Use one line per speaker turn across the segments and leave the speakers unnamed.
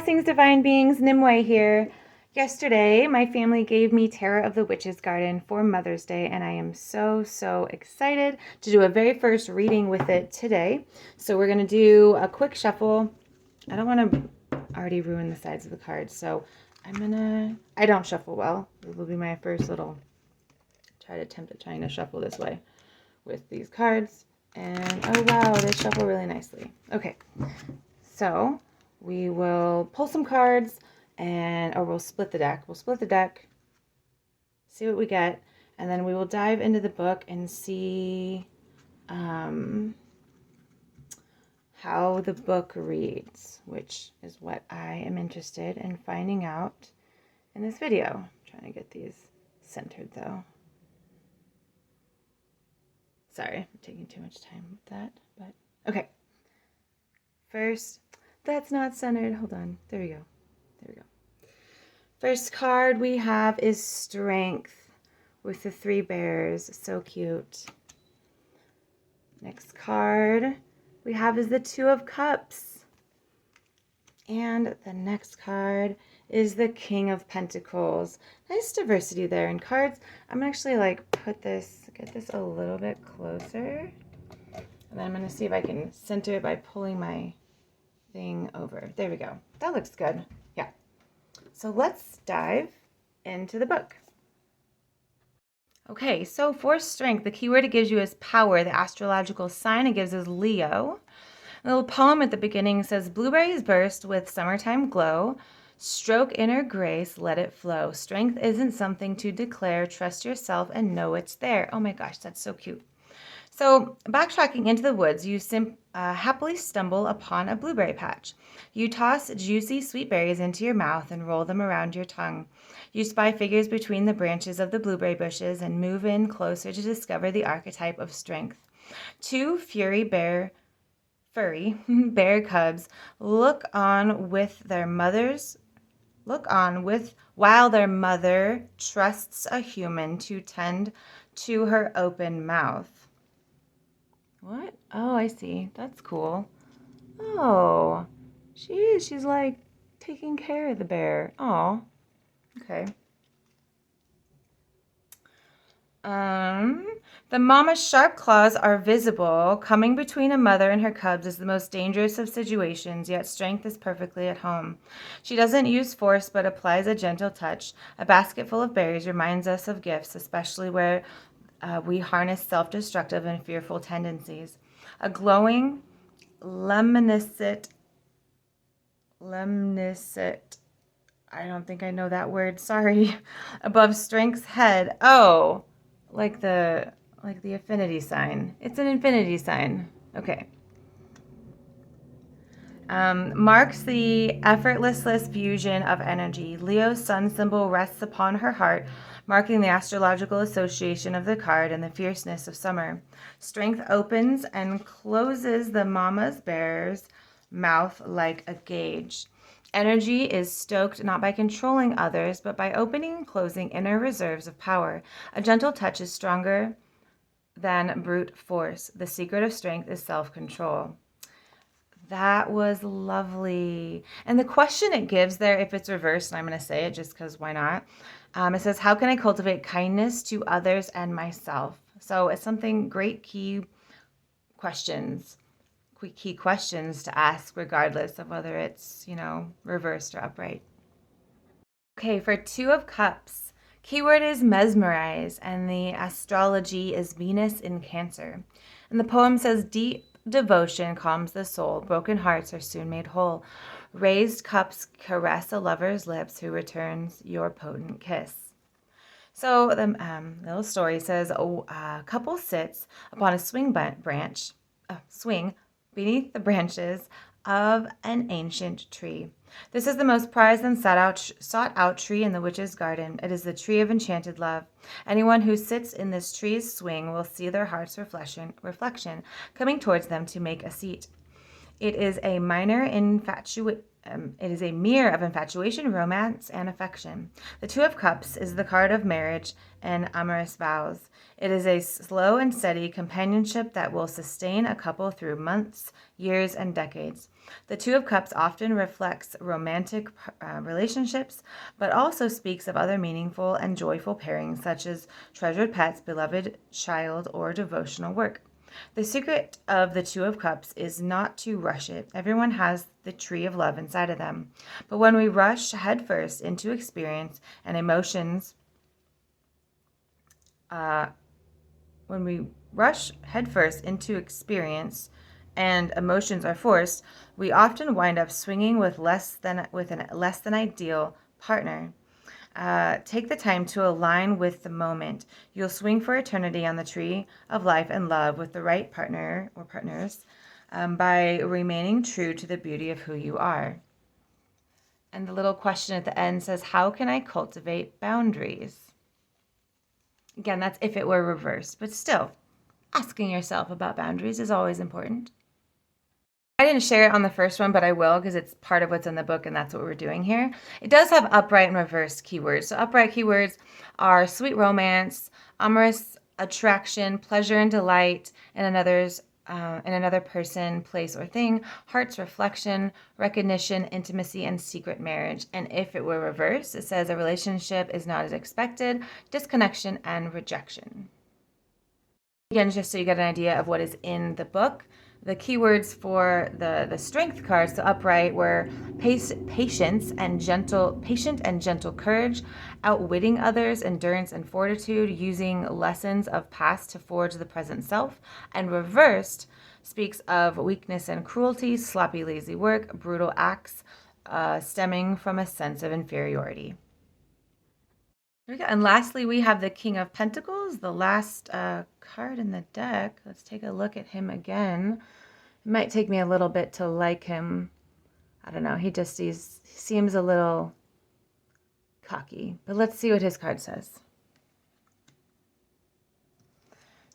Blessings, divine beings, Nimue here. Yesterday, my family gave me Terror of the Witch's Garden for Mother's Day, and I am so excited to do a very first reading with it today. So we're going to do a quick shuffle. I don't want to already ruin the sides of the cards, so I don't shuffle well. This will be my first little attempt at trying to shuffle this way with these cards. And oh wow, they shuffle really nicely. Okay, so we will pull some cards or we'll split the deck. We'll split the deck, see what we get, and then we will dive into the book and see how the book reads, which is what I am interested in finding out in this video. I'm trying to get these centered though. Sorry, I'm taking too much time with that, but okay. First, that's not centered. Hold on. There we go. First card we have is Strength with the 3 bears. So cute. Next card we have is the 2 of Cups. And the next card is the King of Pentacles. Nice diversity there in cards. I'm going to actually get this a little bit closer. And then I'm going to see if I can center it by pulling my thing over. There we go. That looks good. Yeah. So let's dive into the book. Okay, so for Strength, the keyword it gives you is power. The astrological sign it gives is Leo. A little poem at the beginning says, blueberries burst with summertime glow. Stroke inner grace, let it flow. Strength isn't something to declare. Trust yourself and know it's there. Oh my gosh, that's so cute. So, backtracking into the woods, you happily stumble upon a blueberry patch. You toss juicy sweet berries into your mouth and roll them around your tongue. You spy figures between the branches of the blueberry bushes and move in closer to discover the archetype of Strength. 2 furry bear cubs look on while their mother trusts a human to tend to her open mouth. What? Oh, I see. That's cool. Oh, she's like taking care of the bear. Oh, okay. The mama's sharp claws are visible. Coming between a mother and her cubs is the most dangerous of situations, yet Strength is perfectly at home. She doesn't use force, but applies a gentle touch. A basket full of berries reminds us of gifts, especially where we harness self-destructive and fearful tendencies. A glowing lemniscate, I don't think I know that word, sorry, above Strength's head. Oh, like the affinity sign. It's an infinity sign. Okay. Marks the effortless fusion of energy. Leo's sun symbol rests upon her heart, marking the astrological association of the card and the fierceness of summer. Strength opens and closes the mama's bear's mouth like a gauge. Energy is stoked not by controlling others, but by opening and closing inner reserves of power. A gentle touch is stronger than brute force. The secret of Strength is self-control. That was lovely. And the question it gives there, if it's reversed, and I'm going to say it just because why not? It says, how can I cultivate kindness to others and myself? So it's something great key questions to ask regardless of whether it's, reversed or upright. Okay, for 2 of Cups, keyword is mesmerize, and the astrology is Venus in Cancer. And the poem says, deep devotion calms the soul. Broken hearts are soon made whole. Raised cups caress a lover's lips who returns your potent kiss. So the little story says, a couple sits upon a swing beneath the branches of an ancient tree. This is the most prized and sought out tree in the witch's garden. It is the tree of enchanted love. Anyone who sits in this tree's swing will see their heart's reflection coming towards them to make a seat. It is a minor it is a mirror of infatuation, romance, and affection. The Two of Cups is the card of marriage and amorous vows. It is a slow and steady companionship that will sustain a couple through months, years, and decades. The Two of Cups often reflects romantic relationships, but also speaks of other meaningful and joyful pairings, such as treasured pets, beloved child, or devotional work. The secret of the Two of Cups is not to rush it. Everyone has the tree of love inside of them. But when we rush headfirst into experience and emotions, when we rush headfirst into experience and emotions are forced, we often wind up swinging with a less than ideal partner. Take the time to align with the moment. You'll swing for eternity on the tree of life and love with the right partner or partners by remaining true to the beauty of who you are. And the little question at the end says, how can I cultivate boundaries? Again, that's if it were reversed, but still, asking yourself about boundaries is always important. I didn't share it on the first one, but I will because it's part of what's in the book and that's what we're doing here. It does have upright and reverse keywords. So upright keywords are sweet romance, amorous attraction, pleasure and delight in another person, place, or thing, heart's reflection, recognition, intimacy, and secret marriage. And if it were reversed, it says a relationship is not as expected, disconnection, and rejection. Again, just so you get an idea of what is in the book. The keywords for the strength cards, the upright, were patient and gentle courage, outwitting others, endurance and fortitude, using lessons of past to forge the present self. And reversed speaks of weakness and cruelty, sloppy, lazy work, brutal acts, stemming from a sense of inferiority. There we go. And lastly, we have the King of Pentacles, the last card in the deck. Let's take a look at him again. It might take me a little bit to like him. I don't know. He seems a little cocky. But let's see what his card says.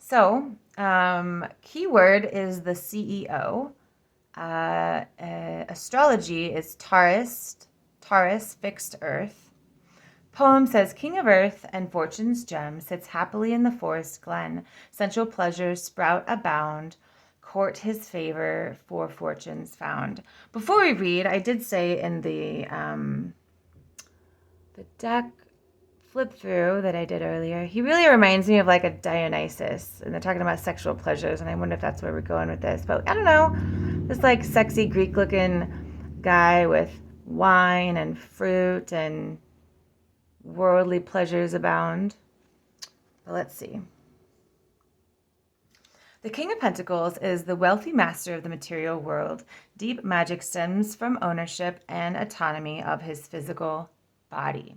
So, keyword is the CEO. Astrology is Taurus, fixed earth. Poem says, King of Earth and Fortune's gem sits happily in the forest glen. Sensual pleasures sprout abound. Court his favor for fortunes found. Before we read, I did say in the deck flip through that I did earlier, he really reminds me of like a Dionysus. And they're talking about sexual pleasures, and I wonder if that's where we're going with this. But I don't know. This like sexy Greek-looking guy with wine and fruit and worldly pleasures abound. But let's see. The King of Pentacles is the wealthy master of the material world. Deep magic stems from ownership and autonomy of his physical body.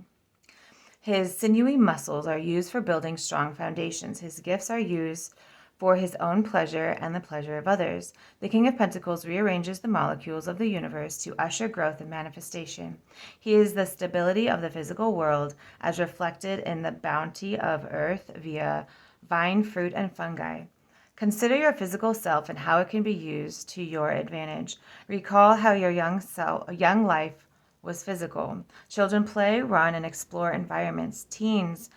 His sinewy muscles are used for building strong foundations. His gifts are used for his own pleasure and the pleasure of others. The King of Pentacles rearranges the molecules of the universe to usher growth and manifestation. He is the stability of the physical world as reflected in the bounty of earth via vine, fruit, and fungi. Consider your physical self and how it can be used to your advantage. Recall how your young life was physical. Children play, run, and explore environments. Teens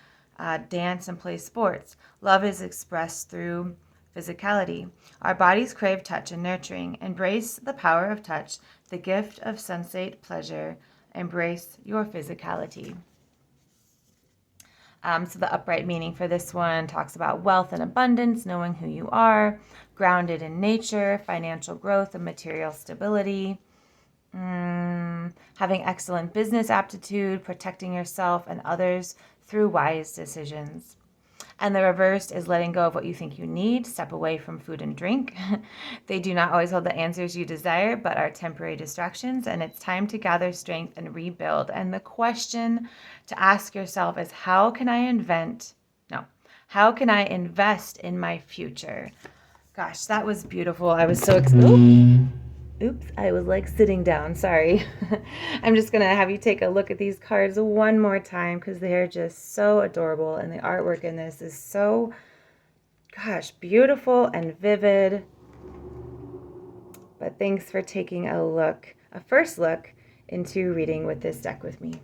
dance and play sports. Love is expressed through physicality. Our bodies crave touch and nurturing. Embrace the power of touch, the gift of sensate pleasure. Embrace your physicality. So the upright meaning for this one talks about wealth and abundance, knowing who you are, grounded in nature, financial growth and material stability, having excellent business aptitude, protecting yourself and others through wise decisions. And the reversed is letting go of what you think you need. Step away from food and drink. They do not always hold the answers you desire, but are temporary distractions. And it's time to gather strength and rebuild. And the question to ask yourself is, how can I invest in my future? Gosh, that was beautiful. I was so excited. Oops, I was like sitting down. Sorry. I'm just going to have you take a look at these cards one more time because they're just so adorable. And the artwork in this is so, beautiful and vivid. But thanks for taking a first look into reading with this deck with me.